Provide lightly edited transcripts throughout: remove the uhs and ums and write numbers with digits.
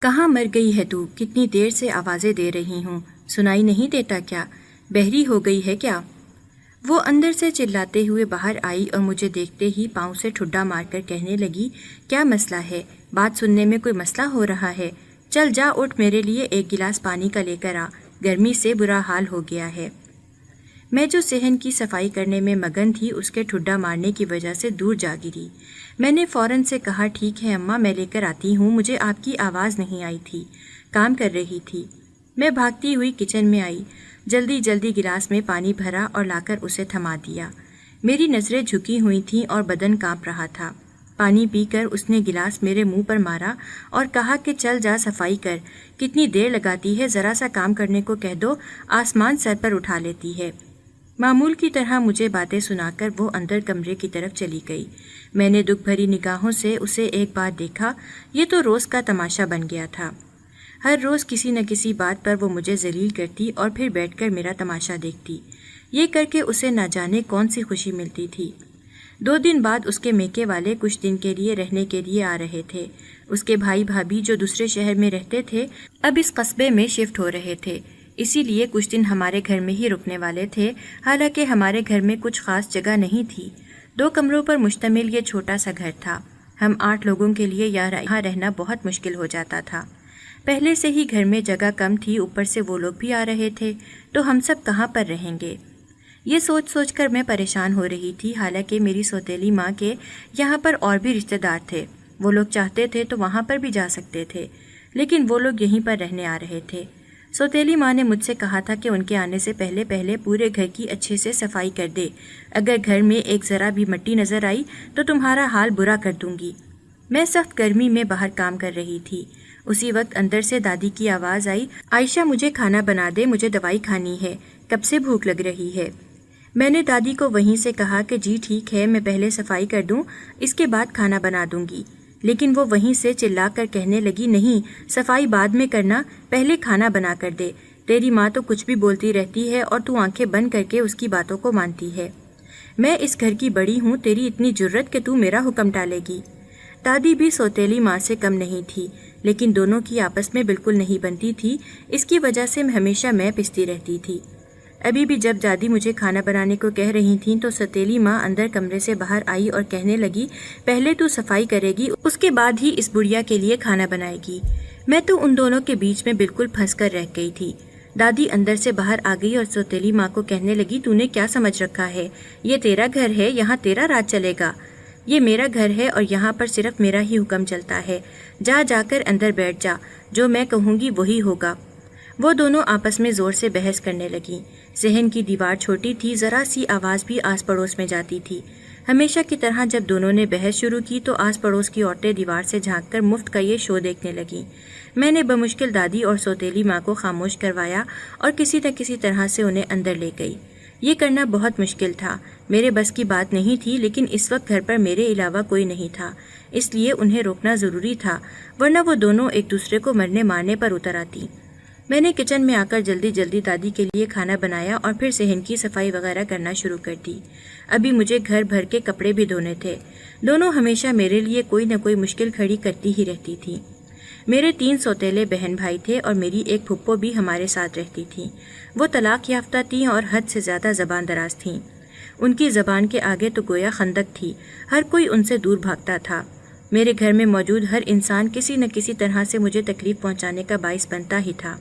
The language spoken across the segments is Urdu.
کہاں مر گئی ہے تو؟ کتنی دیر سے آوازیں دے رہی ہوں، سنائی نہیں دیتا کیا؟ بہری ہو گئی ہے کیا؟ وہ اندر سے چلاتے ہوئے باہر آئی اور مجھے دیکھتے ہی پاؤں سے ٹھڈا مار کر کہنے لگی، کیا مسئلہ ہے؟ بات سننے میں کوئی مسئلہ ہو رہا ہے؟ چل جا، اٹھ، میرے لیے ایک گلاس پانی کا لے کر آ، گرمی سے برا حال ہو گیا ہے۔ میں جو صحن کی صفائی کرنے میں مگن تھی اس کے ٹھڈا مارنے کی وجہ سے دور جا گری۔ میں نے فوراً سے کہا، ٹھیک ہے اماں، میں لے کر آتی ہوں، مجھے آپ کی آواز نہیں آئی تھی، کام کر رہی تھی۔ میں بھاگتی ہوئی کچن میں آئی، جلدی جلدی گلاس میں پانی بھرا اور لا کر اسے تھما دیا۔ میری نظریں جھکی ہوئی تھیں اور بدن کانپ رہا تھا۔ پانی پی کر اس نے گلاس میرے منہ پر مارا اور کہا کہ چل جا صفائی کر، کتنی دیر لگاتی ہے، ذرا سا کام کرنے کو کہہ دو، آسمان سر پر اٹھا لیتی ہے۔ معمول کی طرح مجھے باتیں سنا کر وہ اندر کمرے کی طرف چلی گئی۔ میں نے دکھ بھری نگاہوں سے اسے ایک بار دیکھا، یہ تو روز کا تماشا بن گیا تھا۔ ہر روز کسی نہ کسی بات پر وہ مجھے ذلیل کرتی اور پھر بیٹھ کر میرا تماشا دیکھتی۔ یہ کر کے اسے نہ جانے کون سی خوشی ملتی تھی۔ 2 دن بعد اس کے میکے والے کچھ دن کے لیے رہنے کے لیے آ رہے تھے۔ اس کے بھائی بھابھی جو دوسرے شہر میں رہتے تھے اب اس قصبے میں شفٹ ہو رہے تھے، اسی لیے کچھ دن ہمارے گھر میں ہی رکنے والے تھے۔ حالانکہ ہمارے گھر میں کچھ خاص جگہ نہیں تھی، 2 کمروں پر مشتمل یہ چھوٹا سا گھر تھا۔ ہم 8 لوگوں کے لیے یہاں رہنا بہت مشکل ہو جاتا تھا۔ پہلے سے ہی گھر میں جگہ کم تھی، اوپر سے وہ لوگ بھی آ رہے تھے، تو ہم سب کہاں پر رہیں گے؟ یہ سوچ سوچ کر میں پریشان ہو رہی تھی۔ حالانکہ میری سوتیلی ماں کے یہاں پر اور بھی رشتہ دار تھے، وہ لوگ چاہتے تھے تو وہاں پر بھی جا سکتے تھے، لیکن وہ لوگ یہیں پر رہنے آ رہے تھے۔ سوتیلی ماں نے مجھ سے کہا تھا کہ ان کے آنے سے پہلے پورے گھر کی اچھے سے صفائی کر دے، اگر گھر میں ایک ذرا بھی مٹی نظر آئی تو تمہارا حال برا کر دوں گی۔ میں سخت گرمی میں باہر کام کر رہی تھی۔ اسی وقت اندر سے دادی کی آواز آئی، عائشہ مجھے کھانا بنا دے، مجھے دوائی کھانی ہے، کب سے بھوک لگ رہی ہے۔ میں نے دادی کو وہیں سے کہا کہ جی ٹھیک ہے، میں پہلے صفائی کر دوں، اس کے بعد کھانا بنا دوں گی۔ لیکن وہ وہیں سے چلا کر کہنے لگی، نہیں، صفائی بعد میں کرنا، پہلے کھانا بنا کر دے، تیری ماں تو کچھ بھی بولتی رہتی ہے اور تو آنکھیں بند کر کے اس کی باتوں کو مانتی ہے۔ میں اس گھر کی بڑی ہوں، تیری اتنی جرت کہ تو میرا حکم ٹالے گی۔ دادی بھی سوتیلی ماں سے کم نہیں تھی، لیکن دونوں کی آپس میں بالکل نہیں بنتی تھی، اس کی وجہ سے ہمیشہ میں پستی رہتی تھی۔ ابھی بھی جب دادی مجھے کھانا بنانے کو کہہ رہی تھیں تو سوتیلی ماں اندر کمرے سے باہر آئی اور کہنے لگی، پہلے تو صفائی کرے گی، اس کے بعد ہی اس بڑھیا کے لیے کھانا بنائے گی۔ میں تو ان دونوں کے بیچ میں بالکل پھنس کر رہ گئی تھی۔ دادی اندر سے باہر آ گئی اور سوتیلی ماں کو کہنے لگی، تو نے کیا سمجھ رکھا ہے؟ یہ تیرا گھر ہے، یہاں تیرا راج چلے گا۔ یہ میرا گھر ہے اور یہاں پر صرف میرا ہی حکم چلتا ہے، جا کر اندر بیٹھ جا، جو میں کہوں گی وہی ہوگا۔ وہ دونوں آپس میں زور سے بحث کرنے لگیں۔ صحن کی دیوار چھوٹی تھی، ذرا سی آواز بھی آس پڑوس میں جاتی تھی۔ ہمیشہ کی طرح جب دونوں نے بحث شروع کی تو آس پڑوس کی عورتیں دیوار سے جھانک کر مفت کا یہ شو دیکھنے لگیں۔ میں نے بمشکل دادی اور سوتیلی ماں کو خاموش کروایا اور کسی نہ کسی طرح سے انہیں اندر لے گئی۔ یہ کرنا بہت مشکل تھا، میرے بس کی بات نہیں تھی، لیکن اس وقت گھر پر میرے علاوہ کوئی نہیں تھا، اس لیے انہیں روکنا ضروری تھا، ورنہ وہ دونوں ایک دوسرے کو مرنے مارنے پر اتر آتی۔ میں نے کچن میں آ کر جلدی جلدی دادی کے لیے کھانا بنایا اور پھر صحن کی صفائی وغیرہ کرنا شروع کر دی۔ ابھی مجھے گھر بھر کے کپڑے بھی دھونے تھے۔ دونوں ہمیشہ میرے لیے کوئی نہ کوئی مشکل کھڑی کرتی ہی رہتی تھی۔ میرے 3 سوتیلے بہن بھائی تھے اور میری ایک پھپھو بھی ہمارے ساتھ رہتی تھیں۔ وہ طلاق یافتہ تھیں اور حد سے زیادہ زبان دراز تھیں۔ ان کی زبان کے آگے تو گویا خندق تھی، ہر کوئی ان سے دور بھاگتا تھا۔ میرے گھر میں موجود ہر انسان کسی نہ کسی طرح سے مجھے تکلیف پہنچانے کا باعث بنتا ہی تھا۔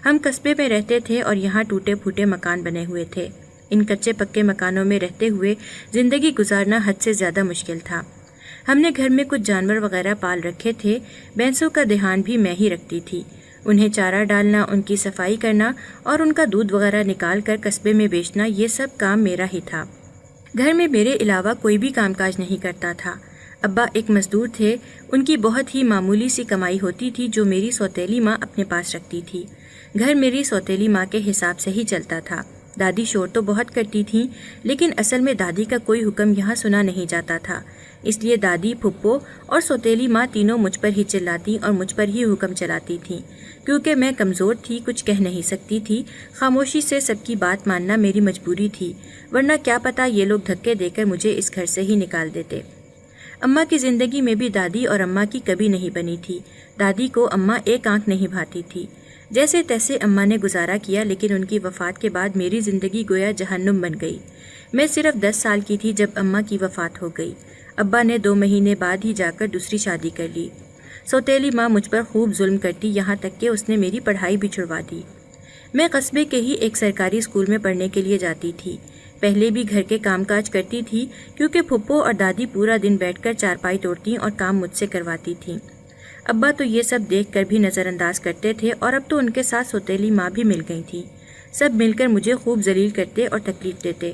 ہم قصبے میں رہتے تھے اور یہاں ٹوٹے پھوٹے مکان بنے ہوئے تھے۔ ان کچے پکے مکانوں میں رہتے ہوئے زندگی گزارنا حد سے زیادہ مشکل تھا۔ ہم نے گھر میں کچھ جانور وغیرہ پال رکھے تھے، بھینسوں کا دھیان بھی میں ہی رکھتی تھی۔ انہیں چارہ ڈالنا، ان کی صفائی کرنا اور ان کا دودھ وغیرہ نکال کر قصبے میں بیچنا، یہ سب کام میرا ہی تھا۔ گھر میں میرے علاوہ کوئی بھی کام کاج نہیں کرتا تھا۔ ابا ایک مزدور تھے، ان کی بہت ہی معمولی سی کمائی ہوتی تھی جو میری سوتیلی ماں اپنے پاس رکھتی تھی۔ گھر میری سوتیلی ماں کے حساب سے ہی چلتا تھا۔ دادی شور تو بہت کرتی تھیں، لیکن اصل میں دادی کا کوئی حکم یہاں سنا نہیں جاتا تھا، اس لیے دادی، پھپھو اور سوتیلی ماں تینوں مجھ پر ہی چلاتی اور مجھ پر ہی حکم چلاتی تھیں۔ کیونکہ میں کمزور تھی، کچھ کہہ نہیں سکتی تھی، خاموشی سے سب کی بات ماننا میری مجبوری تھی، ورنہ کیا پتہ یہ لوگ دھکے دے کر مجھے اس گھر سے ہی نکال دیتے۔ اماں کی زندگی میں بھی دادی اور اماں کی کبھی نہیں بنی تھی۔ دادی کو اماں ایک آنکھ نہیں بھاتی تھی۔ جیسے تیسے اماں نے گزارا کیا، لیکن ان کی وفات کے بعد میری زندگی گویا جہنم بن گئی۔ میں صرف 10 سال کی تھی جب اماں کی وفات ہو گئی۔ ابا نے 2 مہینے بعد ہی جا کر دوسری شادی کر لی۔ سوتیلی ماں مجھ پر خوب ظلم کرتی، یہاں تک کہ اس نے میری پڑھائی بھی چھڑوا دی۔ میں قصبے کے ہی ایک سرکاری اسکول میں پڑھنے کے لیے جاتی تھی۔ پہلے بھی گھر کے کام کاج کرتی تھی، کیونکہ پھپھو اور دادی پورا دن بیٹھ کر چارپائی توڑتی اور کام مجھ سے کرواتی تھیں۔ ابا تو یہ سب دیکھ کر بھی نظر انداز کرتے تھے، اور اب تو ان کے ساتھ سوتیلی ماں بھی مل گئی تھی۔ سب مل کر مجھے خوب ذلیل کرتے اور تکلیف دیتے۔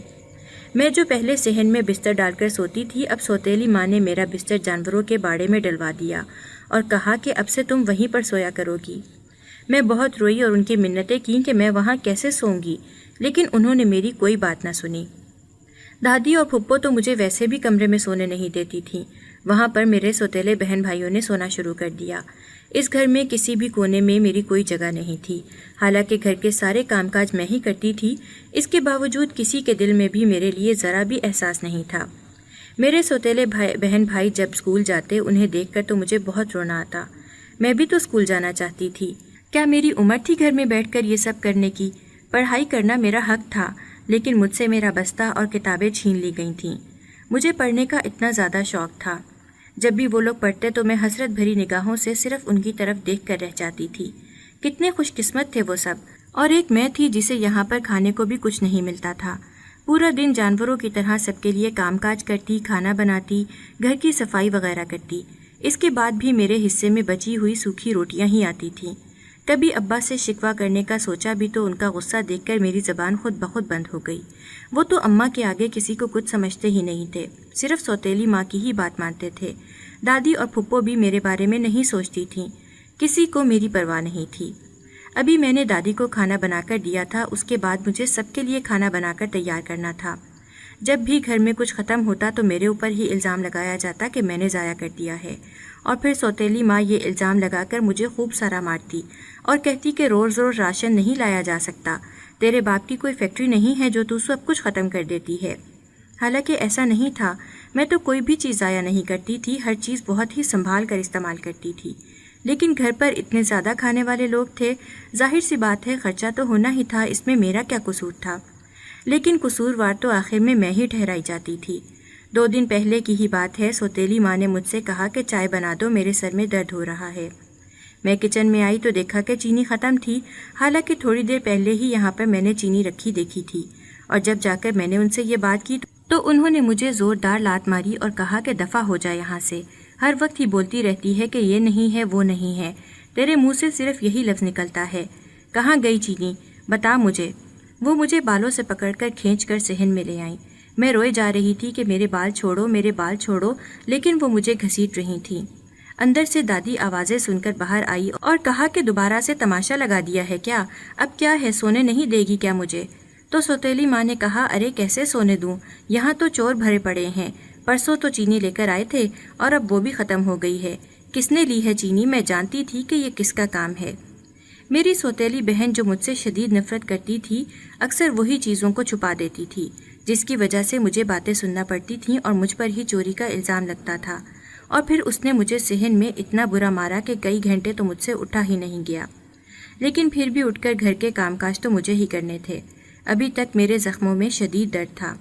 میں جو پہلے صحن میں بستر ڈال کر سوتی تھی، اب سوتیلی ماں نے میرا بستر جانوروں کے باڑے میں ڈلوا دیا اور کہا کہ اب سے تم وہیں پر سویا کرو گی۔ میں بہت روئی اور ان کی منتیں کیں کہ میں وہاں کیسے سوؤں گی، لیکن انہوں نے میری کوئی بات نہ سنی۔ دادی اور پھپھو تو مجھے ویسے بھی کمرے میں سونے نہیں دیتی تھیں۔ وہاں پر میرے سوتیلے بہن بھائیوں نے سونا شروع کر دیا۔ اس گھر میں کسی بھی کونے میں میری کوئی جگہ نہیں تھی، حالانکہ گھر کے سارے کام کاج میں ہی کرتی تھی۔ اس کے باوجود کسی کے دل میں بھی میرے لیے ذرا بھی احساس نہیں تھا۔ میرے سوتیلے بہن بھائی جب اسکول جاتے، انہیں دیکھ کر تو مجھے بہت رونا آتا۔ میں بھی تو اسکول جانا چاہتی تھی۔ کیا میری عمر تھی گھر میں بیٹھ کر یہ سب کرنے کی؟ پڑھائی کرنا میرا حق تھا، لیکن مجھ سے میرا بستہ اور کتابیں چھین لی گئی تھیں۔ مجھے پڑھنے کا اتنا زیادہ شوق تھا۔ جب بھی وہ لوگ پڑھتے تو میں حسرت بھری نگاہوں سے صرف ان کی طرف دیکھ کر رہ جاتی تھی۔ کتنے خوش قسمت تھے وہ سب، اور ایک میں تھی جسے یہاں پر کھانے کو بھی کچھ نہیں ملتا تھا۔ پورا دن جانوروں کی طرح سب کے لیے کام کاج کرتی، کھانا بناتی، گھر کی صفائی وغیرہ کرتی۔ اس کے بعد بھی میرے حصے میں بچی ہوئی سوکھی روٹیاں ہی آتی تھیں۔ کبھی ابا سے شکوہ کرنے کا سوچا بھی تو ان کا غصہ دیکھ کر میری زبان خود بخود بند ہو گئی۔ وہ تو اماں کے آگے کسی کو کچھ سمجھتے ہی نہیں تھے، صرف سوتیلی ماں کی ہی بات مانتے تھے۔ دادی اور پھپھو بھی میرے بارے میں نہیں سوچتی تھیں، کسی کو میری پرواہ نہیں تھی۔ ابھی میں نے دادی کو کھانا بنا کر دیا تھا، اس کے بعد مجھے سب کے لیے کھانا بنا کر تیار کرنا تھا۔ جب بھی گھر میں کچھ ختم ہوتا تو میرے اوپر ہی الزام لگایا جاتا کہ میں نے ضائع کر دیا ہے، اور پھر سوتیلی ماں یہ الزام لگا کر مجھے خوب سارا مارتی اور کہتی کہ روز روز راشن نہیں لایا جا سکتا، تیرے باپ کی کوئی فیکٹری نہیں ہے جو تو سب کچھ ختم کر دیتی ہے۔ حالانکہ ایسا نہیں تھا، میں تو کوئی بھی چیز ضائع نہیں کرتی تھی، ہر چیز بہت ہی سنبھال کر استعمال کرتی تھی۔ لیکن گھر پر اتنے زیادہ کھانے والے لوگ تھے، ظاہر سی بات ہے خرچہ تو ہونا ہی تھا، اس میں میرا کیا قصور تھا؟ لیکن قصوروار تو آخر میں ہی ٹھہرائی جاتی تھی۔ 2 دن پہلے کی ہی بات ہے، سوتیلی ماں نے مجھ سے کہا کہ چائے بنا دو، میرے سر میں درد ہو رہا ہے۔ میں کچن میں آئی تو دیکھا کہ چینی ختم تھی، حالانکہ تھوڑی دیر پہلے ہی یہاں پر میں نے چینی رکھی دیکھی تھی، اور جب جا کر میں نے ان سے یہ بات کی تو انہوں نے مجھے زوردار لات ماری اور کہا کہ دفع ہو جائے یہاں سے، ہر وقت ہی بولتی رہتی ہے کہ یہ نہیں ہے وہ نہیں ہے، تیرے منہ سے صرف یہی لفظ نکلتا ہے، کہاں گئی چینی بتا مجھے۔ وہ مجھے بالوں سے پکڑ کر کھینچ کر صحن میں لے آئیں۔ میں روئے جا رہی تھی کہ میرے بال چھوڑو، میرے بال چھوڑو، لیکن وہ مجھے گھسیٹ رہی تھیں۔ اندر سے دادی آوازیں سن کر باہر آئی اور کہا کہ دوبارہ سے تماشا لگا دیا ہے کیا؟ اب کیا ہے، سونے نہیں دے گی کیا مجھے؟ تو سوتیلی ماں نے کہا، ارے کیسے سونے دوں، یہاں تو چور بھرے پڑے ہیں، پرسوں تو چینی لے کر آئے تھے اور اب وہ بھی ختم ہو گئی ہے۔ کس نے لی ہے چینی؟ میں جانتی تھی کہ یہ کس کا کام ہے۔ میری سوتیلی بہن جو مجھ سے شدید نفرت کرتی تھی، اکثر وہی چیزوں کو چھپا دیتی تھی، جس کی وجہ سے مجھے باتیں سننا پڑتی تھیں اور مجھ پر ہی چوری کا الزام لگتا تھا۔ اور پھر اس نے مجھے صحن میں اتنا برا مارا کہ کئی گھنٹے تو مجھ سے اٹھا ہی نہیں گیا۔ لیکن پھر بھی اٹھ کر گھر کے کام کاج تو مجھے ہی کرنے تھے۔ ابھی تک میرے زخموں میں شدید درد تھا،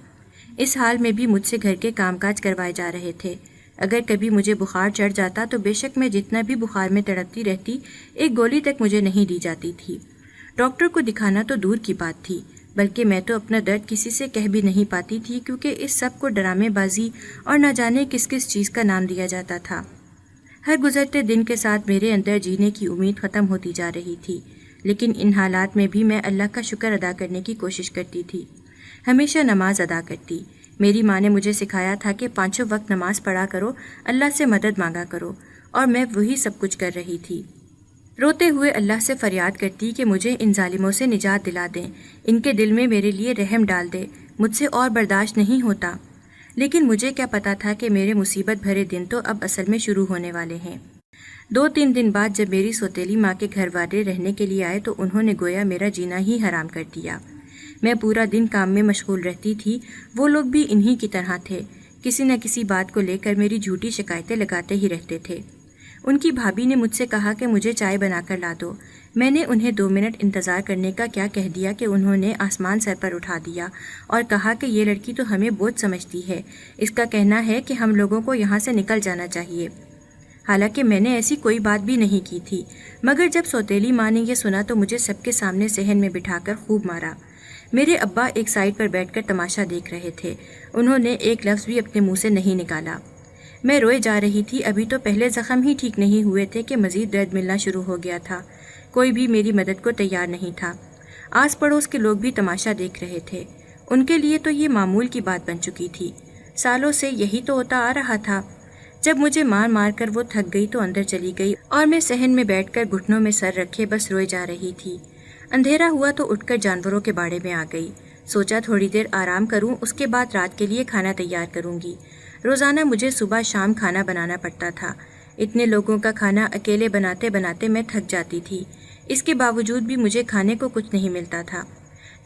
اس حال میں بھی مجھ سے گھر کے کام کاج کروائے جا رہے تھے۔ اگر کبھی مجھے بخار چڑھ جاتا تو بے شک میں جتنا بھی بخار میں تڑپتی رہتی، ایک گولی تک مجھے نہیں دی جاتی تھی۔ ڈاکٹر کو دکھانا تو دور کی بات تھی، بلکہ میں تو اپنا درد کسی سے کہہ بھی نہیں پاتی تھی، کیونکہ اس سب کو ڈرامے بازی اور نہ جانے کس کس چیز کا نام دیا جاتا تھا۔ ہر گزرتے دن کے ساتھ میرے اندر جینے کی امید ختم ہوتی جا رہی تھی، لیکن ان حالات میں بھی میں اللہ کا شکر ادا کرنے کی کوشش کرتی تھی، ہمیشہ نماز ادا کرتی۔ میری ماں نے مجھے سکھایا تھا کہ 5 وقت نماز پڑھا کرو، اللہ سے مدد مانگا کرو، اور میں وہی سب کچھ کر رہی تھی۔ روتے ہوئے اللہ سے فریاد کرتی کہ مجھے ان ظالموں سے نجات دلا دیں، ان کے دل میں میرے لیے رحم ڈال دے، مجھ سے اور برداشت نہیں ہوتا۔ لیکن مجھے کیا پتا تھا کہ میرے مصیبت بھرے دن تو اب اصل میں شروع ہونے والے ہیں۔ 2-3 دن بعد جب میری سوتیلی ماں کے گھر والے رہنے کے لیے آئے تو انہوں نے گویا میرا جینا ہی حرام کر دیا۔ میں پورا دن کام میں مشغول رہتی تھی، وہ لوگ بھی انہی کی طرح تھے، کسی نہ کسی بات کو لے کر میری جھوٹی شکایتیں لگاتے ہی رہتے تھے۔ ان کی بھابھی نے مجھ سے کہا کہ مجھے چائے بنا کر لا دو۔ میں نے انہیں 2 منٹ انتظار کرنے کا کیا کہہ دیا کہ انہوں نے آسمان سر پر اٹھا دیا اور کہا کہ یہ لڑکی تو ہمیں بوجھ سمجھتی ہے، اس کا کہنا ہے کہ ہم لوگوں کو یہاں سے نکل جانا چاہیے۔ حالانکہ میں نے ایسی کوئی بات بھی نہیں کی تھی، مگر جب سوتیلی ماں نے یہ سنا تو مجھے سب کے سامنے صحن میں بٹھا کر خوب مارا۔ میرے ابا ایک سائڈ پر بیٹھ کر تماشا دیکھ رہے تھے، انہوں نے ایک لفظ بھی اپنے منہ سے نہیں نکالا۔ میں روئے جا رہی تھی، ابھی تو پہلے زخم ہی ٹھیک نہیں ہوئے تھے کہ مزید درد ملنا شروع ہو گیا تھا۔ کوئی بھی میری مدد کو تیار نہیں تھا۔ آس پڑوس کے لوگ بھی تماشا دیکھ رہے تھے، ان کے لیے تو یہ معمول کی بات بن چکی تھی، سالوں سے یہی تو ہوتا آ رہا تھا۔ جب مجھے مار مار کر وہ تھک گئی تو اندر چلی گئی اور میں صحن میں بیٹھ کر گھٹنوں میں سر رکھے بس روئے جا رہی تھی۔ اندھیرا ہوا تو اٹھ کر جانوروں کے باڑے میں آ گئی، سوچا تھوڑی دیر آرام کروں، اس کے بعد رات کے لیے کھانا تیار کروں گی۔ روزانہ مجھے صبح شام کھانا بنانا پڑتا تھا، اتنے لوگوں کا کھانا اکیلے بناتے بناتے میں تھک جاتی تھی، اس کے باوجود بھی مجھے کھانے کو کچھ نہیں ملتا تھا۔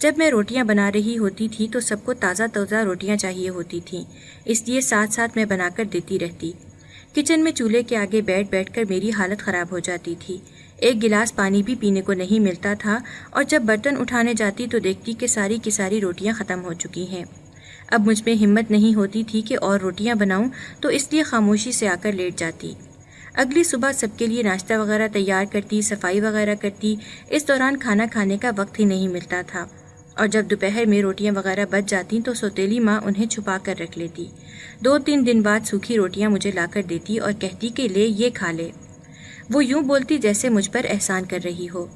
جب میں روٹیاں بنا رہی ہوتی تھی تو سب کو تازہ تازہ روٹیاں چاہیے ہوتی تھیں، اس لیے ساتھ ساتھ میں بنا کر دیتی رہتی۔ کچن میں چولہے کے آگے بیٹھ بیٹھ کر میری حالت خراب ہو جاتی تھی، ایک گلاس پانی بھی پینے کو نہیں ملتا تھا، اور جب برتن اٹھانے جاتی تو دیکھتی کہ ساری کی ساری روٹیاں ختم ہو چکی ہیں۔ اب مجھ میں ہمت نہیں ہوتی تھی کہ اور روٹیاں بناؤں، تو اس لیے خاموشی سے آ کر لیٹ جاتی۔ اگلی صبح سب کے لیے ناشتہ وغیرہ تیار کرتی، صفائی وغیرہ کرتی، اس دوران کھانا کھانے کا وقت ہی نہیں ملتا تھا، اور جب دوپہر میں روٹیاں وغیرہ بچ جاتی تو سوتیلی ماں انہیں چھپا کر رکھ لیتی۔ 2-3 دن بعد سوکھی روٹیاں مجھے لا کر دیتی اور کہتی کہ لے یہ کھا لے۔ وہ یوں بولتی جیسے مجھ پر احسان کر رہی ہو۔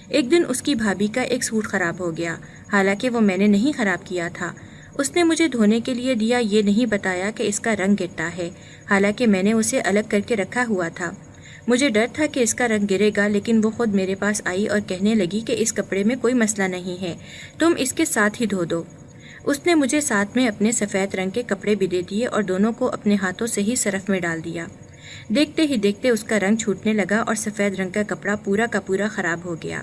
ایک دن اس کی بھابھی کا ایک سوٹ خراب ہو گیا، حالانکہ وہ میں نے نہیں خراب کیا تھا۔ اس نے مجھے دھونے کے لیے دیا، یہ نہیں بتایا کہ اس کا رنگ گرتا ہے، حالانکہ میں نے اسے الگ کر کے رکھا ہوا تھا۔ مجھے ڈر تھا کہ اس کا رنگ گرے گا، لیکن وہ خود میرے پاس آئی اور کہنے لگی کہ اس کپڑے میں کوئی مسئلہ نہیں ہے، تم اس کے ساتھ ہی دھو دو۔ اس نے مجھے ساتھ میں اپنے سفید رنگ کے کپڑے بھی دے دیے اور دونوں کو اپنے ہاتھوں سے ہی سرف میں ڈال دیا۔ دیکھتے ہی دیکھتے اس کا رنگ چھوٹنے لگا اور سفید رنگ کا کپڑا پورا کا پورا خراب ہو گیا۔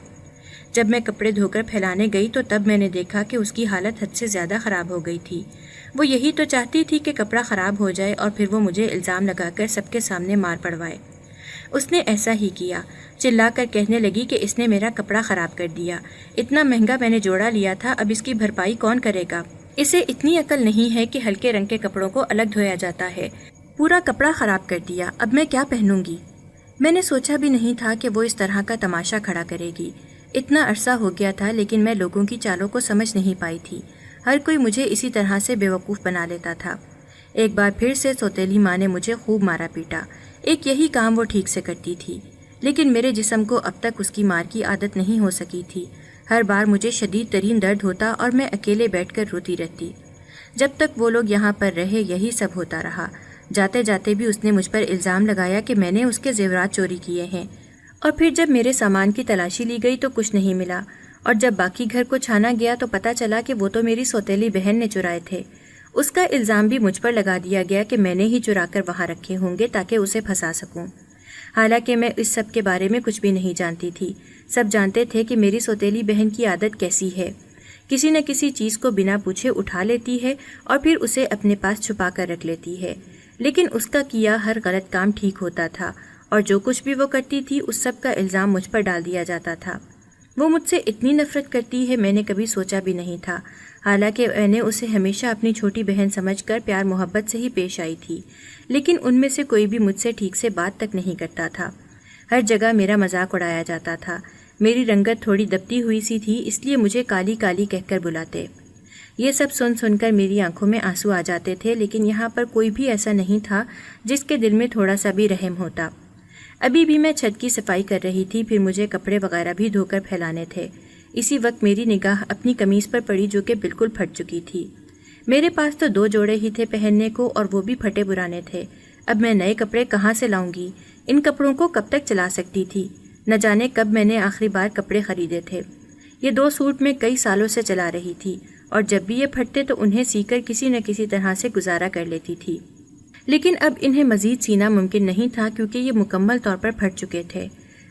جب میں کپڑے دھو کر پھیلانے گئی تو تب میں نے دیکھا کہ اس کی حالت حد سے زیادہ خراب ہو گئی تھی۔ وہ یہی تو چاہتی تھی کہ کپڑا خراب ہو جائے اور پھر وہ مجھے الزام لگا کر سب کے سامنے مار پڑوائے۔ اس نے ایسا ہی کیا، چلا کر کہنے لگی کہ اس نے میرا کپڑا خراب کر دیا، اتنا مہنگا میں نے جوڑا لیا تھا، اب اس کی بھرپائی کون کرے گا؟ اسے اتنی عقل نہیں ہے کہ ہلکے رنگ کے کپڑوں کو الگ دھویا جاتا ہے، پورا کپڑا خراب کر دیا، اب میں کیا پہنوں گی؟ میں نے سوچا بھی نہیں تھا کہ وہ اس طرح کا تماشا کھڑا کرے گی۔ اتنا عرصہ ہو گیا تھا لیکن میں لوگوں کی چالوں کو سمجھ نہیں پائی تھی، ہر کوئی مجھے اسی طرح سے بیوقوف بنا لیتا تھا۔ ایک بار پھر سے سوتیلی ماں نے مجھے خوب مارا پیٹا، ایک یہی کام وہ ٹھیک سے کرتی تھی، لیکن میرے جسم کو اب تک اس کی مار کی عادت نہیں ہو سکی تھی۔ ہر بار مجھے شدید ترین درد ہوتا اور میں اکیلے بیٹھ کر روتی رہتی۔ جب تک وہ لوگ یہاں پر رہے یہی سب ہوتا رہا۔ جاتے جاتے بھی اس نے مجھ پر الزام لگایا کہ میں نے اس کے زیورات چوری کیے ہیں، اور پھر جب میرے سامان کی تلاشی لی گئی تو کچھ نہیں ملا، اور جب باقی گھر کو چھانا گیا تو پتہ چلا کہ وہ تو میری سوتیلی بہن نے چرائے تھے۔ اس کا الزام بھی مجھ پر لگا دیا گیا کہ میں نے ہی چرا کر وہاں رکھے ہوں گے تاکہ اسے پھنسا سکوں، حالانکہ میں اس سب کے بارے میں کچھ بھی نہیں جانتی تھی۔ سب جانتے تھے کہ میری سوتیلی بہن کی عادت کیسی ہے، کسی نہ کسی چیز کو بنا پوچھے اٹھا لیتی ہے اور پھر اسے اپنے پاس چھپا کر رکھ لیتی ہے، لیکن اس کا کیا ہر غلط کام ٹھیک ہوتا تھا، اور جو کچھ بھی وہ کرتی تھی اس سب کا الزام مجھ پر ڈال دیا جاتا تھا۔ وہ مجھ سے اتنی نفرت کرتی ہے میں نے کبھی سوچا بھی نہیں تھا، حالانکہ میں نے اسے ہمیشہ اپنی چھوٹی بہن سمجھ کر پیار محبت سے ہی پیش آئی تھی، لیکن ان میں سے کوئی بھی مجھ سے ٹھیک سے بات تک نہیں کرتا تھا۔ ہر جگہ میرا مذاق اڑایا جاتا تھا۔ میری رنگت تھوڑی دبتی ہوئی سی تھی، اس لیے مجھے کالی کالی کہہ کر بلاتے۔ یہ سب سن کر میری آنکھوں میں آنسو آ جاتے تھے، لیکن یہاں پر کوئی بھی ایسا نہیں تھا جس کے دل میں تھوڑا سا بھی رحم ہوتا۔ ابھی بھی میں چھت کی صفائی کر رہی تھی، پھر مجھے کپڑے وغیرہ بھی دھو کر پھیلانے تھے۔ اسی وقت میری نگاہ اپنی قمیض پر پڑی جو کہ بالکل پھٹ چکی تھی۔ میرے پاس تو 2 جوڑے ہی تھے پہننے کو، اور وہ بھی پھٹے پرانے تھے۔ اب میں نئے کپڑے کہاں سے لاؤں گی؟ ان کپڑوں کو کب تک چلا سکتی تھی؟ نہ جانے کب میں نے آخری بار کپڑے خریدے تھے۔ یہ 2 سوٹ میں کئی سالوں سے چلا رہی تھی، اور جب بھی یہ پھٹتے تو انہیں سی کر کسی نہ کسی طرح سے گزارا کر لیتی تھی، لیکن اب انہیں مزید سینا ممکن نہیں تھا کیونکہ یہ مکمل طور پر پھٹ چکے تھے۔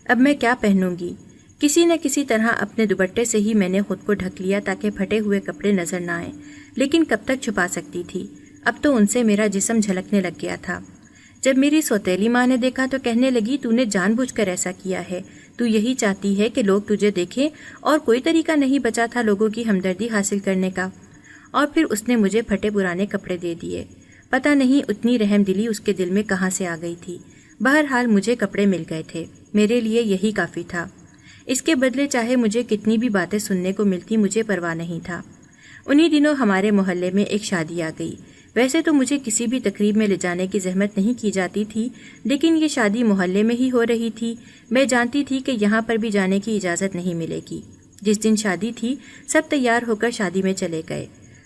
اب میں کیا پہنوں گی؟ کسی نہ کسی طرح اپنے دوپٹے سے ہی میں نے خود کو ڈھک لیا تاکہ پھٹے ہوئے کپڑے نظر نہ آئیں، لیکن کب تک چھپا سکتی تھی؟ اب تو ان سے میرا جسم جھلکنے لگ گیا تھا۔ جب میری سوتیلی ماں نے دیکھا تو کہنے لگی تو نے جان بوجھ کر ایسا کیا ہے، تو یہی چاہتی ہے کہ لوگ تجھے دیکھیں اور کوئی طریقہ نہیں بچا تھا لوگوں کی ہمدردی حاصل کرنے کا۔ اور پھر اس نے مجھے پھٹے پرانے کپڑے دے دیے۔ پتہ نہیں اتنی رحم دلی اس کے دل میں کہاں سے آ گئی تھی۔ بہرحال مجھے کپڑے مل گئے تھے، میرے لیے یہی کافی تھا۔ اس کے بدلے چاہے مجھے کتنی بھی باتیں سننے کو ملتی مجھے پرواہ نہیں تھا۔ انہی دنوں ہمارے محلے میں ایک شادی آ گئی۔ ویسے تو مجھے کسی بھی تقریب میں لے جانے کی زحمت نہیں کی جاتی تھی، لیکن یہ شادی محلے میں ہی ہو رہی تھی۔ میں جانتی تھی کہ یہاں پر بھی جانے کی اجازت نہیں ملے گی۔ جس دن شادی تھی سب تیار ہو کر شادی میں چلے گئے۔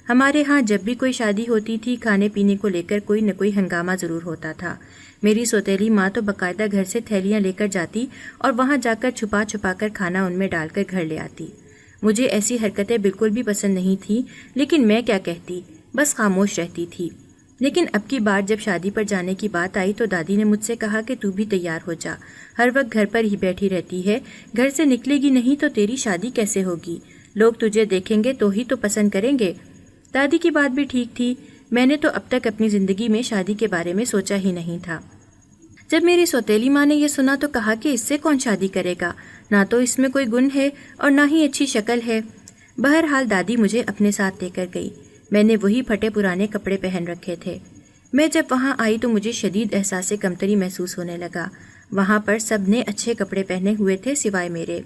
ہمارے ہاں جب بھی کوئی شادی ہوتی تھی کھانے پینے کو لے کر کوئی نہ کوئی ہنگامہ ضرور ہوتا تھا۔ میری سوتیلی ماں تو باقاعدہ گھر سے تھیلیاں لے کر جاتی اور وہاں جا کر چھپا چھپا کر کھانا ان میں ڈال کر گھر لے آتی۔ مجھے ایسی حرکتیں بالکل بھی پسند نہیں تھیں، لیکن میں کیا کہتی، بس خاموش رہتی تھی۔ لیکن اب کی بار جب شادی پر جانے کی بات آئی تو دادی نے مجھ سے کہا کہ تو بھی تیار ہو جا، ہر وقت گھر پر ہی بیٹھی رہتی ہے، گھر سے نکلے گی نہیں تو تیری شادی کیسے ہوگی؟ لوگ تجھے دیکھیں گے تو ہی تو پسند کریں گے۔ دادی کی بات بھی ٹھیک تھی، میں نے تو اب تک اپنی زندگی میں شادی کے بارے میں سوچا ہی نہیں تھا۔ جب میری سوتیلی ماں نے یہ سنا تو کہا کہ اس سے کون شادی کرے گا، نہ تو اس میں کوئی گن ہے اور نہ ہی اچھی شکل ہے۔ بہرحال دادی مجھے اپنے ساتھ لے کر گئی۔ میں نے وہی پھٹے پرانے کپڑے پہن رکھے تھے۔ میں جب وہاں آئی تو مجھے شدید احساس کمتری محسوس ہونے لگا۔ وہاں پر سب نے اچھے کپڑے پہنے ہوئے تھے سوائے میرے۔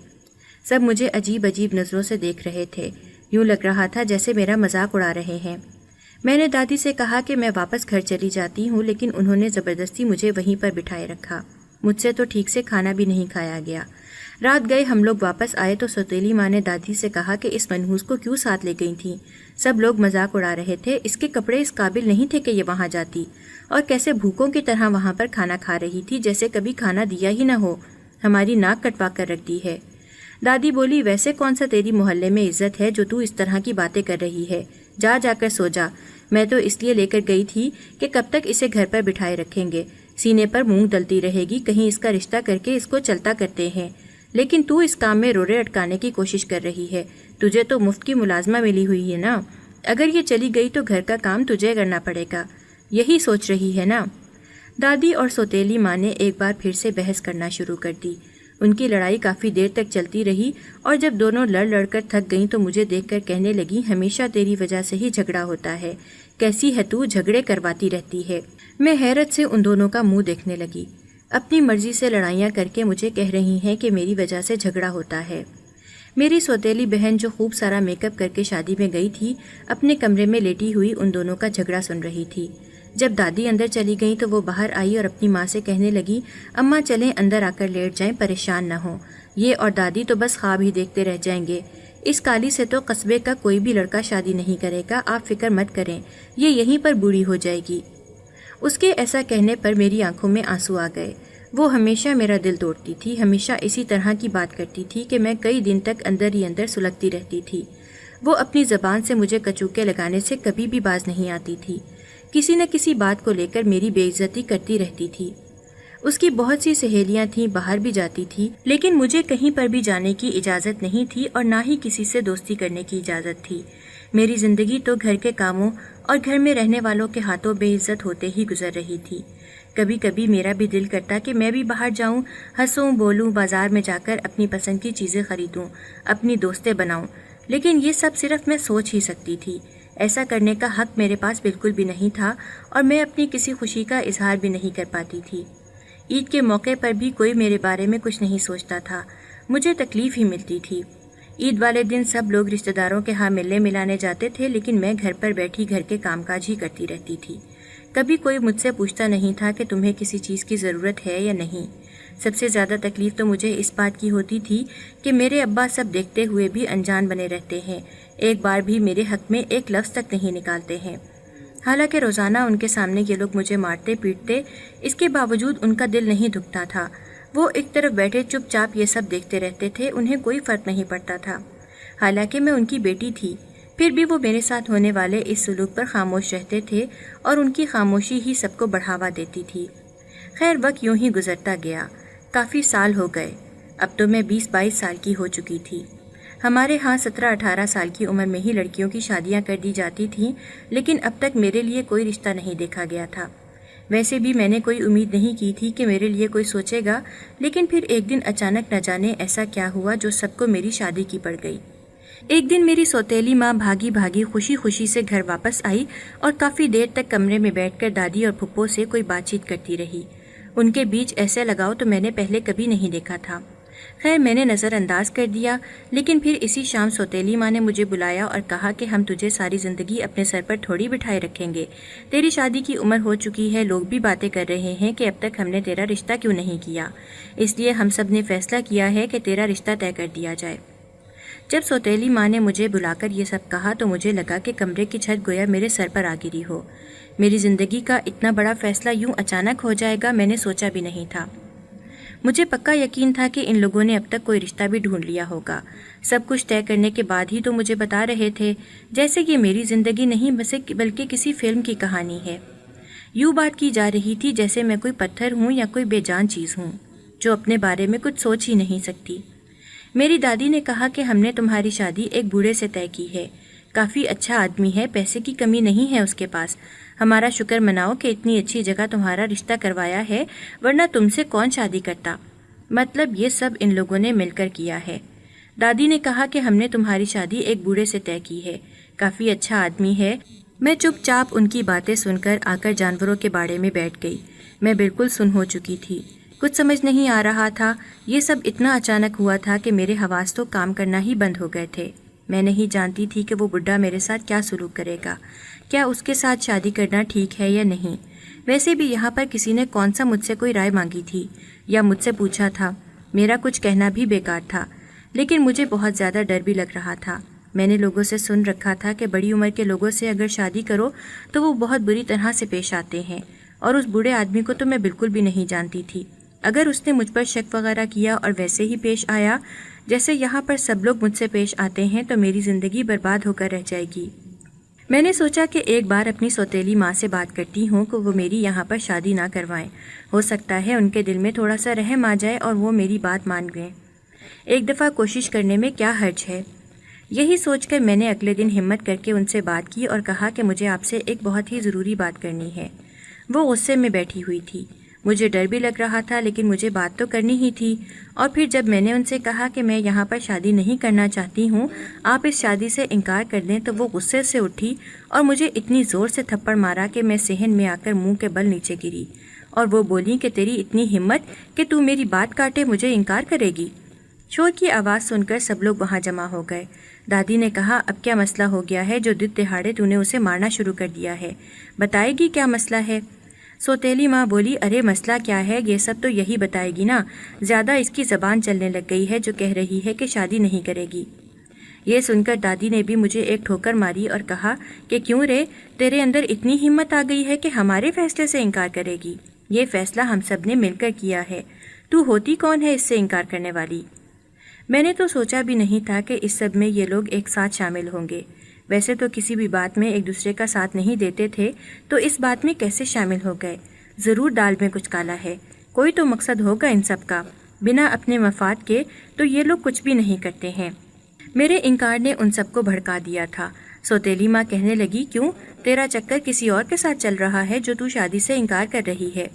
سب مجھے عجیب عجیب نظروں سے دیکھ رہے تھے، یوں لگ رہا تھا جیسے میرا مذاق اڑا رہے ہیں۔ میں نے دادی سے کہا کہ میں واپس گھر چلی جاتی ہوں، لیکن انہوں نے زبردستی مجھے وہیں پر بٹھائے رکھا۔ مجھ سے تو ٹھیک سے کھانا بھی نہیں کھایا گیا۔ رات گئے ہم لوگ واپس آئے تو سوتیلی ماں نے دادی سے کہا کہ اس منحوس کو کیوں ساتھ لے گئی تھیں؟ سب لوگ مذاق اڑا رہے تھے، اس کے کپڑے اس قابل نہیں تھے کہ یہ وہاں جاتی، اور کیسے بھوکوں کی طرح وہاں پر کھانا کھا رہی تھی جیسے کبھی کھانا دیا ہی نہ ہو، ہماری ناک کٹوا کر رکھ دی ہے۔ دادی بولی ویسے کون سا تیری محلے میں عزت ہے جو تو اس طرح کی باتیں کر رہی ہے؟ جا جا کر سو جا۔ میں تو اس لیے لے کر گئی تھی کہ کب تک اسے گھر پر بٹھائے رکھیں گے، سینے پر مونگ ڈلتی رہے گی، کہیں اس کا رشتہ کر کے اس کو چلتا کرتے ہیں۔ لیکن تو اس کام میں روڑے اٹکانے کی کوشش کر رہی ہے، تجھے تو مفت کی ملازمہ ملی ہوئی ہے نا، اگر یہ چلی گئی تو گھر کا کام تجھے کرنا پڑے گا، یہی سوچ رہی ہے نا؟ دادی اور سوتیلی ماں نے ایک بار پھر سے بحث کرنا شروع کر دی۔ ان کی لڑائی کافی دیر تک چلتی رہی اور جب دونوں لڑ لڑ کر تھک گئیں تو مجھے دیکھ کر کہنے لگی ہمیشہ تیری وجہ سے ہی جھگڑا ہوتا ہے، کیسی ہے تو، جھگڑے کرواتی رہتی ہے۔ میں حیرت سے ان دونوں کا منہ دیکھنے لگی۔ اپنی مرضی سے لڑائیاں کر کے مجھے کہہ رہی ہیں کہ میری وجہ سے جھگڑا ہوتا ہے۔ میری سوتیلی بہن جو خوب سارا میک اپ کر کے شادی میں گئی تھی اپنے کمرے میں لیٹی ہوئی ان دونوں کا جھگڑا سن رہی تھی۔ جب دادی اندر چلی گئیں تو وہ باہر آئی اور اپنی ماں سے کہنے لگی اماں چلیں اندر آ کر لیٹ جائیں، پریشان نہ ہوں، یہ اور دادی تو بس خواب ہی دیکھتے رہ جائیں گے، اس کالی سے تو قصبے کا کوئی بھی لڑکا شادی نہیں کرے گا، آپ فکر مت کریں، یہ یہیں پر بوڑھی ہو جائے گی۔ اس کے ایسا کہنے پر میری آنکھوں میں آنسو آ گئے۔ وہ ہمیشہ میرا دل توڑتی تھی، ہمیشہ اسی طرح کی بات کرتی تھی کہ میں کئی دن تک اندر ہی اندر سلگتی رہتی تھی۔ وہ اپنی زبان سے مجھے کچوکے لگانے سے کبھی بھی باز نہیں آتی تھی، کسی نہ کسی بات کو لے کر میری بے عزتی کرتی رہتی تھی۔ اس کی بہت سی سہیلیاں تھیں، باہر بھی جاتی تھی، لیکن مجھے کہیں پر بھی جانے کی اجازت نہیں تھی اور نہ ہی کسی سے دوستی کرنے کی اجازت تھی۔ میری زندگی تو گھر کے کاموں اور گھر میں رہنے والوں کے ہاتھوں بے عزت ہوتے ہی گزر رہی تھی۔ کبھی کبھی میرا بھی دل کرتا کہ میں بھی باہر جاؤں، ہنسوں بولوں، بازار میں جا کر اپنی پسند کی چیزیں خریدوں، اپنی دوستیں بناؤں، لیکن یہ سب صرف میں سوچ ہی سکتی تھی، ایسا کرنے کا حق میرے پاس بالکل بھی نہیں تھا اور میں اپنی کسی خوشی کا اظہار بھی نہیں کر پاتی تھی۔ عید کے موقع پر بھی کوئی میرے بارے میں کچھ نہیں سوچتا تھا، مجھے تکلیف ہی ملتی تھی۔ عید والے دن سب لوگ رشتہ داروں کے ہاں ملنے ملانے جاتے تھے، لیکن میں گھر پر بیٹھی گھر کے کام کاج ہی کرتی رہتی تھی۔ کبھی کوئی مجھ سے پوچھتا نہیں تھا کہ تمہیں کسی چیز کی ضرورت ہے یا نہیں۔ سب سے زیادہ تکلیف تو مجھے اس بات کی ہوتی تھی کہ میرے ابا سب دیکھتے ہوئے بھی انجان بنے رہتے ہیں، ایک بار بھی میرے حق میں ایک لفظ تک نہیں نکالتے ہیں۔ حالانکہ روزانہ ان کے سامنے یہ لوگ مجھے مارتے پیٹتے، اس کے باوجود ان کا دل نہیں دکھتا تھا، وہ ایک طرف بیٹھے چپ چاپ یہ سب دیکھتے رہتے تھے، انہیں کوئی فرق نہیں پڑتا تھا۔ حالانکہ میں ان کی بیٹی تھی، پھر بھی وہ میرے ساتھ ہونے والے اس سلوک پر خاموش رہتے تھے اور ان کی خاموشی ہی سب کو بڑھاوا دیتی تھی۔ خیر وقت یوں ہی گزرتا گیا، کافی سال ہو گئے، اب تو میں 20-22 سال کی ہو چکی تھی۔ ہمارے ہاں 17-18 سال کی عمر میں ہی لڑکیوں کی شادیاں کر دی جاتی تھیں، لیکن اب تک میرے لیے کوئی رشتہ نہیں دیکھا گیا تھا۔ ویسے بھی میں نے کوئی امید نہیں کی تھی کہ میرے لیے کوئی سوچے گا، لیکن پھر ایک دن اچانک نہ جانے ایسا کیا ہوا جو سب کو میری شادی کی پڑ گئی۔ ایک دن میری سوتیلی ماں بھاگی بھاگی خوشی خوشی سے گھر واپس آئی اور کافی دیر تک کمرے میں بیٹھ کر دادی اور پھپھو سے کوئی بات چیت کرتی رہی۔ ان کے بیچ ایسے لگاؤ تو میں نے پہلے کبھی نہیں دیکھا تھا۔ خیر میں نے نظر انداز کر دیا، لیکن پھر اسی شام سوتیلی ماں نے مجھے بلایا اور کہا کہ ہم تجھے ساری زندگی اپنے سر پر تھوڑی بٹھائے رکھیں گے، تیری شادی کی عمر ہو چکی ہے، لوگ بھی باتیں کر رہے ہیں کہ اب تک ہم نے تیرا رشتہ کیوں نہیں کیا، اس لیے ہم سب نے فیصلہ کیا ہے کہ تیرا رشتہ طے کر دیا جائے۔ جب سوتیلی ماں نے مجھے بلا کر یہ سب کہا تو مجھے لگا کہ کمرے کی چھت گویا میرے سر پر آ گری ہو۔ میری زندگی کا اتنا بڑا فیصلہ یوں اچانک ہو جائے گا میں نے سوچا بھی نہیں تھا۔ مجھے پکا یقین تھا کہ ان لوگوں نے اب تک کوئی رشتہ بھی ڈھونڈ لیا ہوگا، سب کچھ طے کرنے کے بعد ہی تو مجھے بتا رہے تھے، جیسے یہ میری زندگی نہیں بلکہ کسی فلم کی کہانی ہے۔ یوں بات کی جا رہی تھی جیسے میں کوئی پتھر ہوں یا کوئی بے جان چیز ہوں جو اپنے بارے میں کچھ سوچ ہی نہیں سکتی۔ میری دادی نے کہا کہ ہم نے تمہاری شادی ایک بوڑھے سے طے کی ہے، کافی اچھا آدمی ہے، پیسے کی کمی نہیں ہے اس کے پاس، ہمارا شکر مناؤ کہ اتنی اچھی جگہ تمہارا رشتہ کروایا ہے، ورنہ تم سے کون شادی کرتا۔ مطلب یہ سب ان لوگوں نے مل کر کیا ہے۔ دادی نے کہا کہ ہم نے تمہاری شادی ایک بوڑھے سے طے کی ہے، کافی اچھا آدمی ہے۔ میں چپ چاپ ان کی باتیں سن کر آ کر جانوروں کے باڑے میں بیٹھ گئی۔ میں بالکل سن ہو چکی تھی، کچھ سمجھ نہیں آ رہا تھا، یہ سب اتنا اچانک ہوا تھا کہ میرے حواس تو کام کرنا ہی بند ہو گئے تھے۔ میں نہیں جانتی تھی کہ وہ بڈھا میرے ساتھ کیا سلوک کرے گا، کیا اس کے ساتھ شادی کرنا ٹھیک ہے یا نہیں۔ ویسے بھی یہاں پر کسی نے کون سا مجھ سے کوئی رائے مانگی تھی یا مجھ سے پوچھا تھا، میرا کچھ کہنا بھی بیکار تھا، لیکن مجھے بہت زیادہ ڈر بھی لگ رہا تھا۔ میں نے لوگوں سے سن رکھا تھا کہ بڑی عمر کے لوگوں سے اگر شادی کرو تو وہ بہت بری طرح سے پیش آتے ہیں، اور اس بوڑھے آدمی کو تو میں بالکل بھی نہیں جانتی تھی۔ اگر اس نے مجھ پر شک وغیرہ کیا اور ویسے ہی پیش آیا جیسے یہاں پر سب لوگ مجھ سے پیش آتے ہیں تو میری زندگی برباد ہو کر رہ جائے گی۔ میں نے سوچا کہ ایک بار اپنی سوتیلی ماں سے بات کرتی ہوں کہ وہ میری یہاں پر شادی نہ کروائیں، ہو سکتا ہے ان کے دل میں تھوڑا سا رحم آ جائے اور وہ میری بات مان گئیں۔ ایک دفعہ کوشش کرنے میں کیا حرج ہے۔ یہی سوچ کر میں نے اگلے دن ہمت کر کے ان سے بات کی اور کہا کہ مجھے آپ سے ایک بہت ہی ضروری بات کرنی ہے۔ وہ غصے میں بیٹھی ہوئی تھی، مجھے ڈر بھی لگ رہا تھا، لیکن مجھے بات تو کرنی ہی تھی۔ اور پھر جب میں نے ان سے کہا کہ میں یہاں پر شادی نہیں کرنا چاہتی ہوں، آپ اس شادی سے انکار کر دیں، تو وہ غصے سے اٹھی اور مجھے اتنی زور سے تھپڑ مارا کہ میں صحن میں آ کر منہ کے بل نیچے گری، اور وہ بولی کہ تیری اتنی ہمت کہ تو میری بات کاٹے مجھے انکار کرے گی۔ شور کی آواز سن کر سب لوگ وہاں جمع ہو گئے۔ دادی نے کہا اب کیا مسئلہ ہو گیا ہے جو دن دہاڑے تو نے اسے مارنا شروع کر دیا ہے، بتائے گی کیا مسئلہ ہے؟ سوتیلی ماں بولی ارے مسئلہ کیا ہے، یہ سب تو یہی بتائے گی نا، زیادہ اس کی زبان چلنے لگ گئی ہے جو کہہ رہی ہے کہ شادی نہیں کرے گی۔ یہ سن کر دادی نے بھی مجھے ایک ٹھوکر ماری اور کہا کہ کیوں رے، تیرے اندر اتنی ہمت آ گئی ہے کہ ہمارے فیصلے سے انکار کرے گی؟ یہ فیصلہ ہم سب نے مل کر کیا ہے، تو ہوتی کون ہے اس سے انکار کرنے والی؟ میں نے تو سوچا بھی نہیں تھا کہ اس سب میں یہ لوگ ایک ساتھ شامل ہوں گے، ویسے تو کسی بھی بات میں ایک دوسرے کا ساتھ نہیں دیتے تھے، تو اس بات میں کیسے شامل ہو گئے؟ ضرور دال میں کچھ کالا ہے، کوئی تو مقصد ہوگا ان سب کا، بنا اپنے مفاد کے تو یہ لوگ کچھ بھی نہیں کرتے ہیں۔ میرے انکار نے ان سب کو بھڑکا دیا تھا۔ سوتیلی ماں کہنے لگی کیوں، تیرا چکر کسی اور کے ساتھ چل رہا ہے جو تو شادی سے انکار کر رہی ہے؟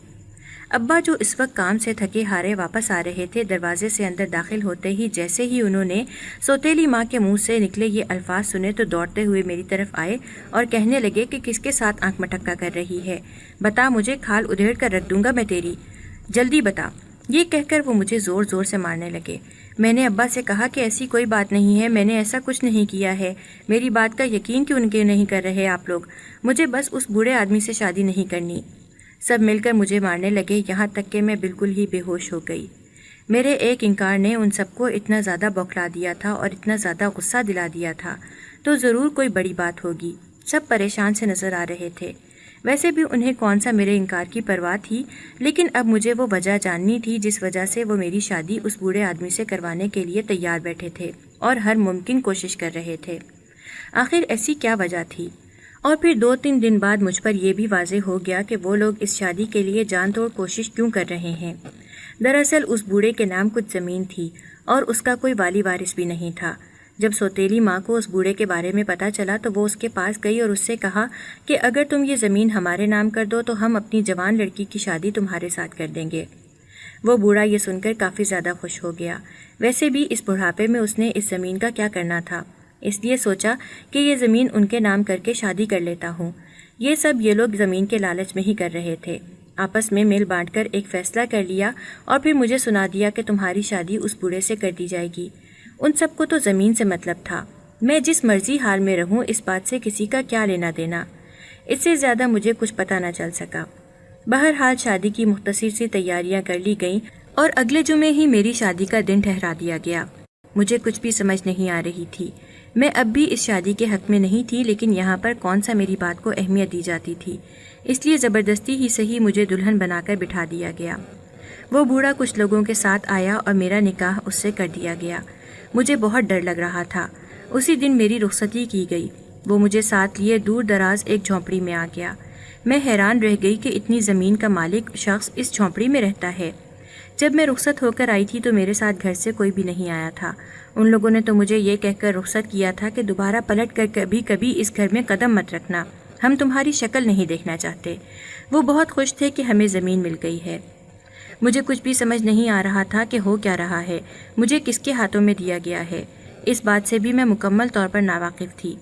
ابا جو اس وقت کام سے تھکے ہارے واپس آ رہے تھے، دروازے سے اندر داخل ہوتے ہی جیسے ہی انہوں نے سوتیلی ماں کے منہ سے نکلے یہ الفاظ سنے تو دوڑتے ہوئے میری طرف آئے اور کہنے لگے کہ کس کے ساتھ آنکھ مٹکا کر رہی ہے، بتا مجھے، کھال ادھیڑ کر رکھ دوں گا میں تیری، جلدی بتا۔ یہ کہہ کر وہ مجھے زور زور سے مارنے لگے۔ میں نے ابا سے کہا کہ ایسی کوئی بات نہیں ہے، میں نے ایسا کچھ نہیں کیا ہے، میری بات کا یقین کیوں نہیں کر رہے آپ لوگ، مجھے بس اس بوڑھے آدمی سے شادی نہیں کرنی۔ سب مل کر مجھے مارنے لگے، یہاں تک کہ میں بالکل ہی بے ہوش ہو گئی۔ میرے ایک انکار نے ان سب کو اتنا زیادہ بوکھلا دیا تھا اور اتنا زیادہ غصہ دلا دیا تھا، تو ضرور کوئی بڑی بات ہوگی۔ سب پریشان سے نظر آ رہے تھے، ویسے بھی انہیں کون سا میرے انکار کی پرواہ تھی، لیکن اب مجھے وہ وجہ جاننی تھی جس وجہ سے وہ میری شادی اس بوڑھے آدمی سے کروانے کے لیے تیار بیٹھے تھے اور ہر ممکن کوشش کر رہے تھے۔ آخر ایسی کیا وجہ تھی؟ اور پھر 2-3 دن بعد مجھ پر یہ بھی واضح ہو گیا کہ وہ لوگ اس شادی کے لیے جان توڑ کوشش کیوں کر رہے ہیں۔ دراصل اس بوڑھے کے نام کچھ زمین تھی اور اس کا کوئی والی وارث بھی نہیں تھا۔ جب سوتیلی ماں کو اس بوڑھے کے بارے میں پتہ چلا تو وہ اس کے پاس گئی اور اس سے کہا کہ اگر تم یہ زمین ہمارے نام کر دو تو ہم اپنی جوان لڑکی کی شادی تمہارے ساتھ کر دیں گے۔ وہ بوڑھا یہ سن کر کافی زیادہ خوش ہو گیا۔ ویسے بھی اس بڑھاپے میں اس نے اس زمین کا کیا کرنا تھا، اس لیے سوچا کہ یہ زمین ان کے نام کر کے شادی کر لیتا ہوں۔ یہ سب یہ لوگ زمین کے لالچ میں ہی کر رہے تھے۔ آپس میں مل بانٹ کر ایک فیصلہ کر لیا اور پھر مجھے سنا دیا کہ تمہاری شادی اس بوڑھے سے کر دی جائے گی۔ ان سب کو تو زمین سے مطلب تھا، میں جس مرضی حال میں رہوں اس بات سے کسی کا کیا لینا دینا۔ اس سے زیادہ مجھے کچھ پتہ نہ چل سکا۔ بہرحال شادی کی مختصر سی تیاریاں کر لی گئیں اور اگلے جمعے ہی میری شادی کا دن ٹھہرا دیا گیا۔ مجھے کچھ بھی سمجھ نہیں آ رہی تھی۔ میں اب بھی اس شادی کے حق میں نہیں تھی، لیکن یہاں پر کون سا میری بات کو اہمیت دی جاتی تھی، اس لیے زبردستی ہی صحیح مجھے دلہن بنا کر بٹھا دیا گیا۔ وہ بوڑھا کچھ لوگوں کے ساتھ آیا اور میرا نکاح اس سے کر دیا گیا۔ مجھے بہت ڈر لگ رہا تھا۔ اسی دن میری رخصتی کی گئی۔ وہ مجھے ساتھ لیے دور دراز ایک جھونپڑی میں آ گیا۔ میں حیران رہ گئی کہ اتنی زمین کا مالک شخص اس جھونپڑی میں رہتا ہے۔ جب میں رخصت ہو کر آئی تھی تو میرے ساتھ گھر سے کوئی بھی نہیں آیا تھا۔ ان لوگوں نے تو مجھے یہ کہہ کر رخصت کیا تھا کہ دوبارہ پلٹ کر کبھی اس گھر میں قدم مت رکھنا، ہم تمہاری شکل نہیں دیکھنا چاہتے۔ وہ بہت خوش تھے کہ ہمیں زمین مل گئی ہے۔ مجھے کچھ بھی سمجھ نہیں آ رہا تھا کہ ہو کیا رہا ہے، مجھے کس کے ہاتھوں میں دیا گیا ہے۔ اس بات سے بھی میں مکمل طور پر ناواقف تھی۔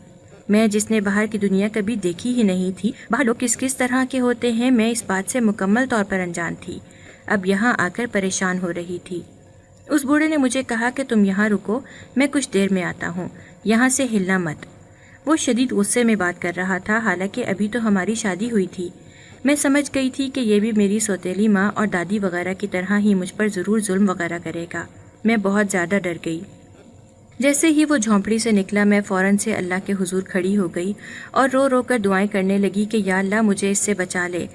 میں جس نے باہر کی دنیا کبھی دیکھی ہی نہیں تھی، باہر لوگ کس طرح کے ہوتے ہیں، میں اس بات سے مکمل طور پر انجان تھی۔ اب یہاں آ کر پریشان ہو رہی تھی۔ اس بوڑھے نے مجھے کہا کہ تم یہاں رکو، میں کچھ دیر میں آتا ہوں، یہاں سے ہلنا مت۔ وہ شدید غصے میں بات کر رہا تھا، حالانکہ ابھی تو ہماری شادی ہوئی تھی۔ میں سمجھ گئی تھی کہ یہ بھی میری سوتیلی ماں اور دادی وغیرہ کی طرح ہی مجھ پر ضرور ظلم وغیرہ کرے گا۔ میں بہت زیادہ ڈر گئی۔ جیسے ہی وہ جھونپڑی سے نکلا میں فوراً سے اللہ کے حضور کھڑی ہو گئی اور رو رو کر دعائیں کرنے لگی کہ یا اللہ مجھے اس سے بچا لے۔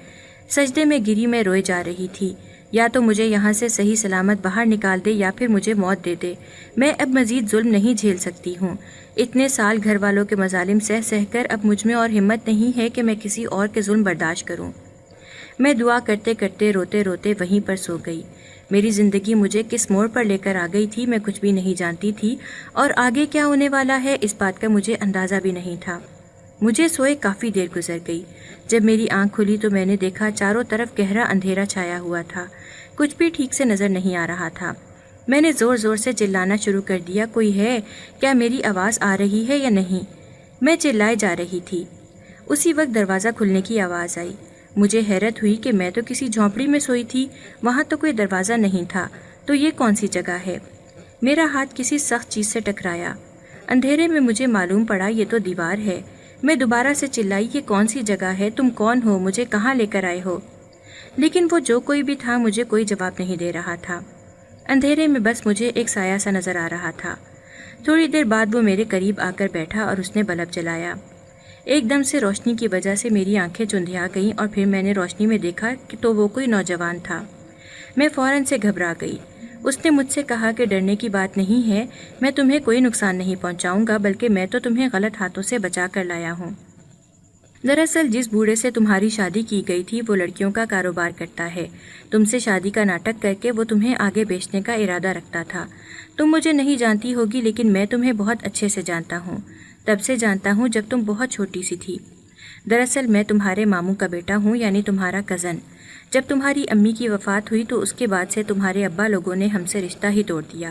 سجدے میں گری میں روئے جا رہی تھی، یا تو مجھے یہاں سے صحیح سلامت باہر نکال دے یا پھر مجھے موت دے دے۔ میں اب مزید ظلم نہیں جھیل سکتی ہوں۔ اتنے سال گھر والوں کے مظالم سہ کر اب مجھ میں اور ہمت نہیں ہے کہ میں کسی اور کے ظلم برداشت کروں۔ میں دعا کرتے کرتے روتے روتے وہیں پر سو گئی۔ میری زندگی مجھے کس موڑ پر لے کر آ گئی تھی میں کچھ بھی نہیں جانتی تھی، اور آگے کیا ہونے والا ہے اس بات کا مجھے اندازہ بھی نہیں تھا۔ مجھے سوئے کافی دیر گزر گئی۔ جب میری آنکھ کھلی تو میں نے دیکھا چاروں طرف گہرا اندھیرا چھایا ہوا تھا، کچھ بھی ٹھیک سے نظر نہیں آ رہا تھا۔ میں نے زور زور سے چلانا شروع کر دیا، کوئی ہے کیا؟ میری آواز آ رہی ہے یا نہیں؟ میں چلائے جا رہی تھی۔ اسی وقت دروازہ کھلنے کی آواز آئی۔ مجھے حیرت ہوئی کہ میں تو کسی جھونپڑی میں سوئی تھی، وہاں تو کوئی دروازہ نہیں تھا، تو یہ کون سی جگہ ہے؟ میرا ہاتھ کسی سخت چیز سے ٹکرایا۔ اندھیرے میں مجھے معلوم پڑا یہ تو دیوار ہے۔ میں دوبارہ سے چلائی، یہ کون سی جگہ ہے؟ تم کون ہو؟ مجھے کہاں لے کر آئے ہو؟ لیکن وہ جو کوئی بھی تھا مجھے کوئی جواب نہیں دے رہا تھا۔ اندھیرے میں بس مجھے ایک سایہ سا نظر آ رہا تھا۔ تھوڑی دیر بعد وہ میرے قریب آ کر بیٹھا اور اس نے بلب جلایا۔ ایک دم سے روشنی کی وجہ سے میری آنکھیں چندھیا گئیں اور پھر میں نے روشنی میں دیکھا کہ تو وہ کوئی نوجوان تھا۔ میں فوراً سے گھبرا گئی۔ اس نے مجھ سے کہا کہ ڈرنے کی بات نہیں ہے، میں تمہیں کوئی نقصان نہیں پہنچاؤں گا، بلکہ میں تو تمہیں غلط ہاتھوں سے بچا کر لایا ہوں۔ دراصل جس بوڑھے سے تمہاری شادی کی گئی تھی وہ لڑکیوں کا کاروبار کرتا ہے، تم سے شادی کا ناٹک کر کے وہ تمہیں آگے بیچنے کا ارادہ رکھتا تھا۔ تم مجھے نہیں جانتی ہوگی لیکن میں تمہیں بہت اچھے سے جانتا ہوں، تب سے جانتا ہوں جب تم بہت چھوٹی سی تھی۔ دراصل میں تمہارے ماموں کا بیٹا ہوں، یعنی تمہارا کزن۔ جب تمہاری امی کی وفات ہوئی تو اس کے بعد سے تمہارے ابا لوگوں نے ہم سے رشتہ ہی توڑ دیا،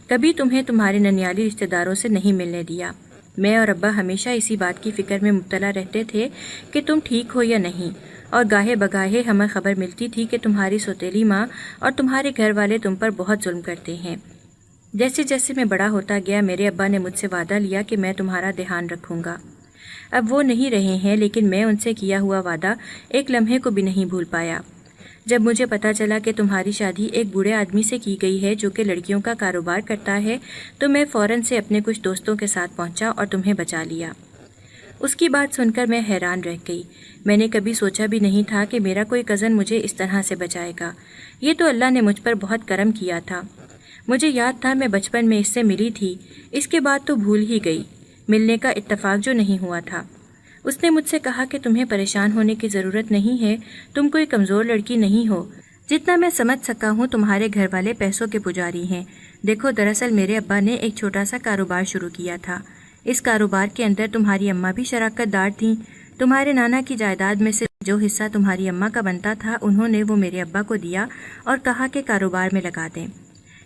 کبھی تمہیں تمہارے ننیالی رشتہ داروں سے نہیں ملنے دیا۔ میں اور ابا ہمیشہ اسی بات کی فکر میں مبتلا رہتے تھے کہ تم ٹھیک ہو یا نہیں، اور گاہے بگاہے ہمیں خبر ملتی تھی کہ تمہاری سوتیلی ماں اور تمہارے گھر والے تم پر بہت ظلم کرتے ہیں۔ جیسے جیسے میں بڑا ہوتا گیا میرے ابا نے مجھ سے وعدہ لیا کہ میں تمہارا دھیان رکھوں گا۔ اب وہ نہیں رہے ہیں لیکن میں ان سے کیا ہوا وعدہ ایک لمحے کو بھی نہیں بھول پایا۔ جب مجھے پتا چلا کہ تمہاری شادی ایک بوڑھے آدمی سے کی گئی ہے جو کہ لڑکیوں کا کاروبار کرتا ہے تو میں فوراً سے اپنے کچھ دوستوں کے ساتھ پہنچا اور تمہیں بچا لیا۔ اس کی بات سن کر میں حیران رہ گئی۔ میں نے کبھی سوچا بھی نہیں تھا کہ میرا کوئی کزن مجھے اس طرح سے بچائے گا۔ یہ تو اللہ نے مجھ پر بہت کرم کیا تھا۔ مجھے یاد تھا میں بچپن میں اس سے ملی تھی، اس کے بعد تو بھول ہی گئی، ملنے کا اتفاق جو نہیں ہوا تھا۔ اس نے مجھ سے کہا کہ تمہیں پریشان ہونے کی ضرورت نہیں ہے، تم کوئی کمزور لڑکی نہیں ہو۔ جتنا میں سمجھ سکا ہوں تمہارے گھر والے پیسوں کے پجاری ہیں، دیکھو دراصل میرے ابا نے ایک چھوٹا سا کاروبار شروع کیا تھا۔ اس کاروبار کے اندر تمہاری اماں بھی شراکت دار تھیں۔ تمہارے نانا کی جائیداد میں سے جو حصہ تمہاری اماں کا بنتا تھا انہوں نے وہ میرے ابا کو دیا اور کہا کہ کاروبار میں لگا دیں۔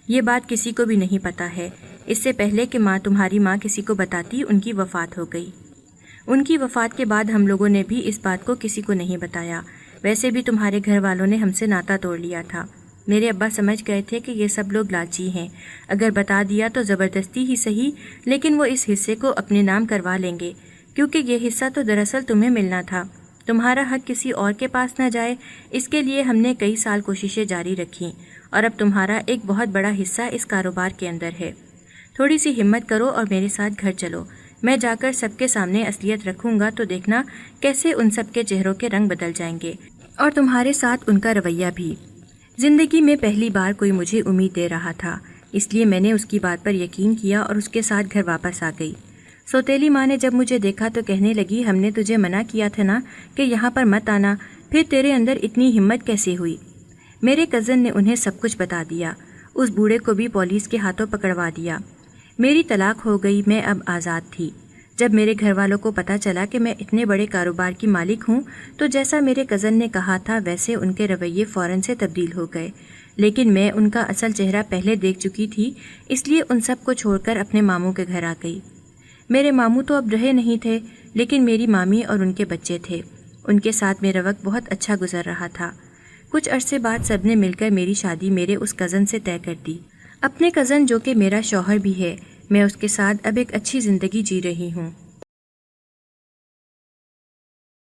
یہ بات کسی کو بھی نہیں پتہ ہے۔ اس سے پہلے کہ تمہاری ماں کسی کو بتاتی ان کی وفات ہو گئی۔ ان کی وفات کے بعد ہم لوگوں نے بھی اس بات کو کسی کو نہیں بتایا۔ ویسے بھی تمہارے گھر والوں نے ہم سے ناتا توڑ لیا تھا۔ میرے ابا سمجھ گئے تھے کہ یہ سب لوگ لالچی ہیں، اگر بتا دیا تو زبردستی ہی صحیح لیکن وہ اس حصے کو اپنے نام کروا لیں گے، کیونکہ یہ حصہ تو دراصل تمہیں ملنا تھا۔ تمہارا حق کسی اور کے پاس نہ جائے، اس کے لیے ہم نے کئی سال کوششیں جاری رکھیں، اور اب تمہارا ایک بہت بڑا حصہ اس کاروبار کے اندر ہے۔ تھوڑی سی ہمت کرو اور میرے ساتھ گھر چلو۔ میں جا کر سب کے سامنے اصلیت رکھوں گا تو دیکھنا کیسے ان سب کے چہروں کے رنگ بدل جائیں گے، اور تمہارے ساتھ ان کا رویہ بھی۔ زندگی میں پہلی بار کوئی مجھے امید دے رہا تھا، اس لیے میں نے اس کی بات پر یقین کیا اور اس کے ساتھ گھر واپس آ گئی۔ سوتیلی ماں نے جب مجھے دیکھا تو کہنے لگی، ہم نے تجھے منع کیا تھا نا کہ یہاں پر مت آنا، پھر تیرے اندر اتنی ہمت کیسے ہوئی؟ میرے کزن نے انہیں سب کچھ بتا دیا۔ اس بوڑھے کو بھی پولیس کے ہاتھوں پکڑوا دیا۔ میری طلاق ہو گئی، میں اب آزاد تھی۔ جب میرے گھر والوں کو پتہ چلا کہ میں اتنے بڑے کاروبار کی مالک ہوں تو جیسا میرے کزن نے کہا تھا ویسے ان کے رویے فوراً سے تبدیل ہو گئے، لیکن میں ان کا اصل چہرہ پہلے دیکھ چکی تھی، اس لیے ان سب کو چھوڑ کر اپنے ماموں کے گھر آ گئی۔ میرے ماموں تو اب رہے نہیں تھے، لیکن میری مامی اور ان کے بچے تھے۔ ان کے ساتھ میرا وقت بہت اچھا گزر رہا تھا۔ کچھ عرصے بعد سب نے مل کر میری شادی میرے اس کزن سے طے کر دی۔ اپنے کزن جو کہ میرا شوہر بھی ہے، میں اس کے ساتھ اب ایک اچھی زندگی جی رہی ہوں۔